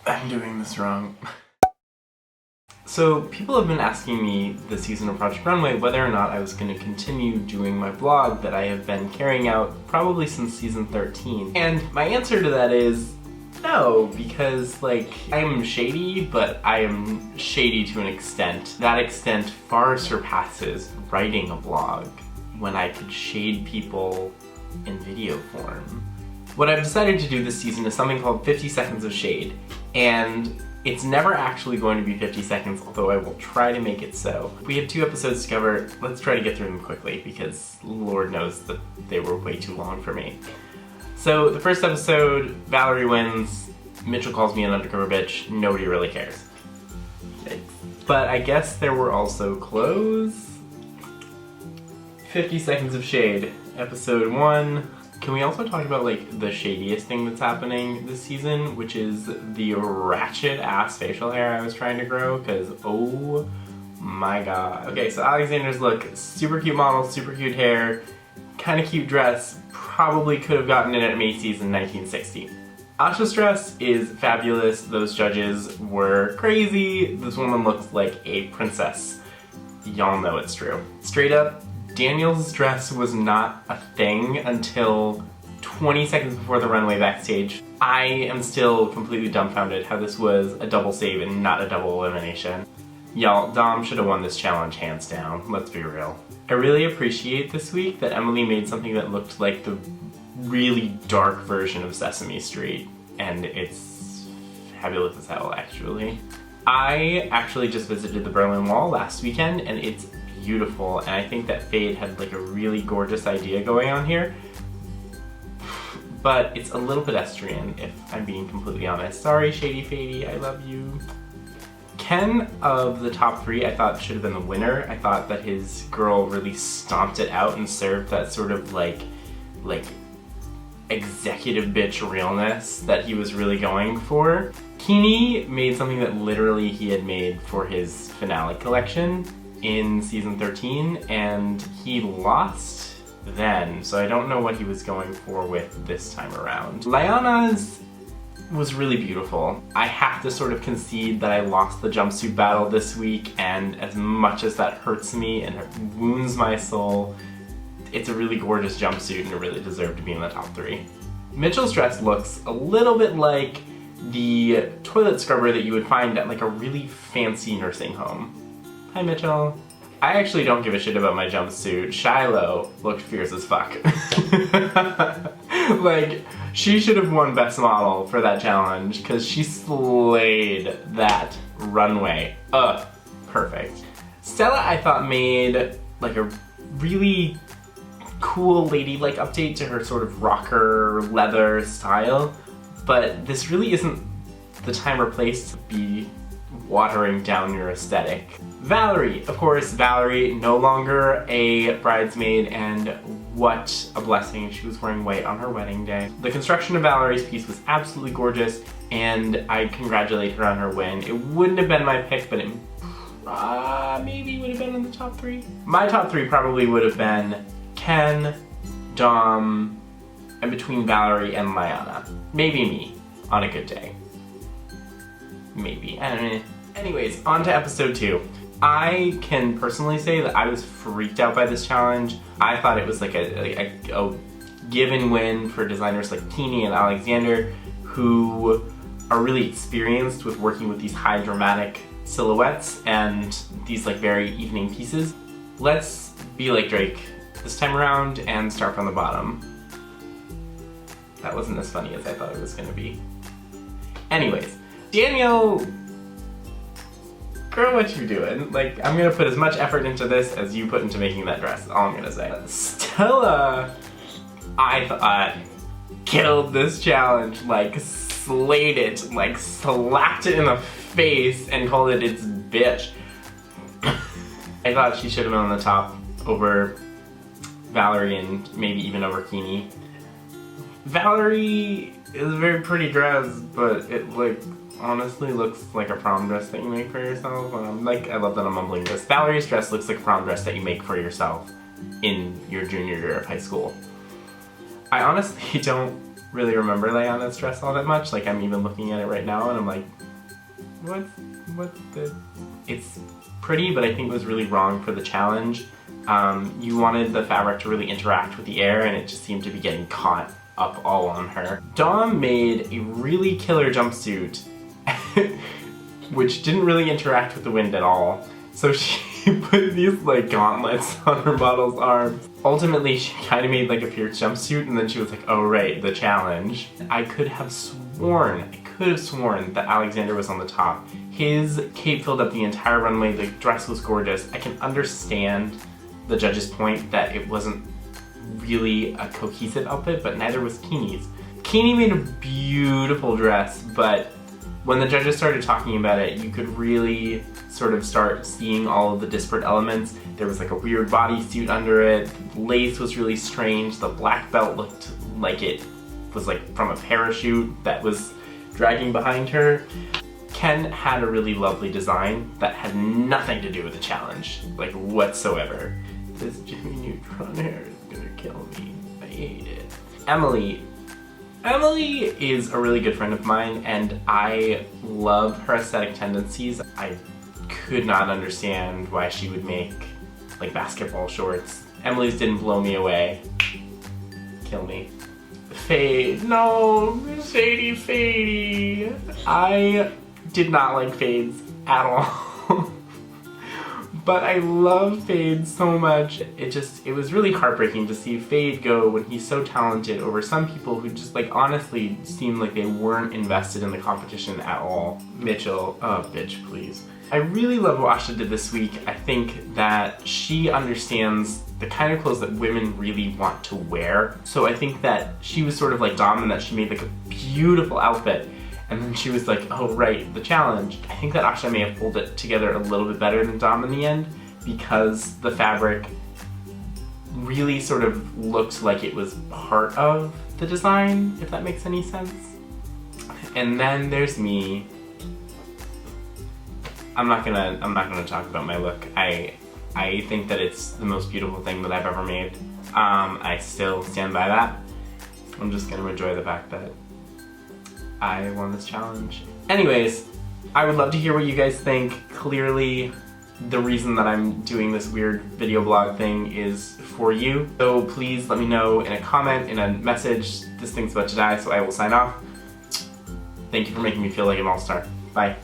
I'm doing this wrong. So people have been asking me this season of Project Runway whether or not I was going to continue doing my blog that I have been carrying out probably since season 13. And my answer to that is no, because like, I'm shady, but I am shady to an extent. That extent far surpasses writing a blog when I could shade people in video form. What I've decided to do this season is something called 50 Seconds of Shade, and it's never actually going to be 50 seconds, although I will try to make it so. We have 2 episodes to cover. Let's try to get through them quickly, because Lord knows that they were way too long for me. So the first episode, Valerie wins, Mitchell calls me an undercover bitch, nobody really cares. Yikes. But I guess there were also clothes. 50 Seconds of Shade, episode 1. Can we also talk about like the shadiest thing that's happening this season, which is the ratchet ass facial hair I was trying to grow, because oh my god. Okay, so Alexander's look, super cute model, super cute hair, kind of cute dress, probably could have gotten it at Macy's in 1960. Asha's dress is fabulous, those judges were crazy, this woman looks like a princess. Y'all know it's true. Straight up, Daniel's dress was not a thing until 20 seconds before the runway backstage. I am still completely dumbfounded how this was a double save and not a double elimination. Y'all, Dom should have won this challenge hands down, let's be real. I really appreciate this week that Emily made something that looked like the really dark version of Sesame Street, and it's fabulous as hell, actually. I actually just visited the Berlin Wall last weekend, and it's beautiful, and I think that Fade had like a really gorgeous idea going on here, but it's a little pedestrian if I'm being completely honest. Sorry, Shady Fady, I love you. Ken of the top 3 I thought should have been the winner. I thought that his girl really stomped it out and served that sort of like executive bitch realness that he was really going for. Keeney made something that literally he had made for his finale collection in season 13, and he lost then, so I don't know what he was going for with this time around. Liana's was really beautiful. I have to sort of concede that I lost the jumpsuit battle this week, and as much as that hurts me and it wounds my soul, it's a really gorgeous jumpsuit and it really deserved to be in the top 3. Mitchell's dress looks a little bit like the toilet scrubber that you would find at like a really fancy nursing home. Hi Mitchell. I actually don't give a shit about my jumpsuit. Shiloh looked fierce as fuck. Like, she should have won Best Model for that challenge because she slayed that runway. Perfect. Stella I thought made like a really cool ladylike update to her sort of rocker leather style, but this really isn't the time or place to be watering down your aesthetic. Valerie, of course, Valerie, no longer a bridesmaid, and what a blessing. She was wearing white on her wedding day. The construction of Valerie's piece was absolutely gorgeous, and I congratulate her on her win. It wouldn't have been my pick, but it maybe would have been in the top 3. My top 3 probably would have been Ken, Dom, and between Valerie and Liana. Maybe me, on a good day. Maybe, I don't know. Anyways, on to episode 2. I can personally say that I was freaked out by this challenge. I thought it was like a given win for designers like Teeny and Alexander, who are really experienced with working with these high dramatic silhouettes and these like very evening pieces. Let's be like Drake this time around and start from the bottom. That wasn't as funny as I thought it was gonna be. Anyways, Daniel, girl, what you doing? Like, I'm gonna put as much effort into this as you put into making that dress, all I'm gonna say. Stella, I thought, killed this challenge, like slayed it, like slapped it in the face and called it its bitch. I thought she should have been on the top over Valerie and maybe even over Keeney. Valerie is a very pretty dress, but it like honestly looks like a prom dress that you make for yourself. I love that I'm mumbling this. Valerie's dress looks like a prom dress that you make for yourself in your junior year of high school. I honestly don't really remember Leanna's dress all that much. Like, I'm even looking at it right now and I'm like, what the... It's pretty, but I think it was really wrong for the challenge. You wanted the fabric to really interact with the air, and it just seemed to be getting caught up all on her. Dom made a really killer jumpsuit, which didn't really interact with the wind at all. So she put these like gauntlets on her model's arms. Ultimately, she kind of made like a fierce jumpsuit, and then she was like, oh right, the challenge. I could have sworn that Alexander was on the top. His cape filled up the entire runway, the dress was gorgeous. I can understand the judge's point that it wasn't really a cohesive outfit, but neither was Keeney's. Keeney made a beautiful dress, but when the judges started talking about it, you could really sort of start seeing all of the disparate elements. There was like a weird bodysuit under it, the lace was really strange, the black belt looked like it was like from a parachute that was dragging behind her. Ken had a really lovely design that had nothing to do with the challenge, like whatsoever. This Jimmy Neutron hair is gonna kill me. I hate it. Emily is a really good friend of mine, and I love her aesthetic tendencies. I could not understand why she would make like basketball shorts. Emily's didn't blow me away. Kill me. Fade, no, Fady. I did not like fades at all. But I love Fade so much. It was really heartbreaking to see Fade go when he's so talented over some people who just like honestly seemed like they weren't invested in the competition at all. Mitchell, oh bitch please. I really love what Asha did this week. I think that she understands the kind of clothes that women really want to wear. So I think that she was sort of like Dom in that she made like a beautiful outfit, and then she was like, oh right, the challenge. I think that Asha may have pulled it together a little bit better than Dom in the end, because the fabric really sort of looked like it was part of the design, if that makes any sense. And then there's me. I'm not gonna talk about my look. I think that it's the most beautiful thing that I've ever made. I still stand by that. I'm just gonna enjoy the fact that I won this challenge. Anyways, I would love to hear what you guys think. Clearly, the reason that I'm doing this weird video blog thing is for you. So please let me know in a comment, in a message, this thing's about to die, so I will sign off. Thank you for making me feel like an all-star. Bye.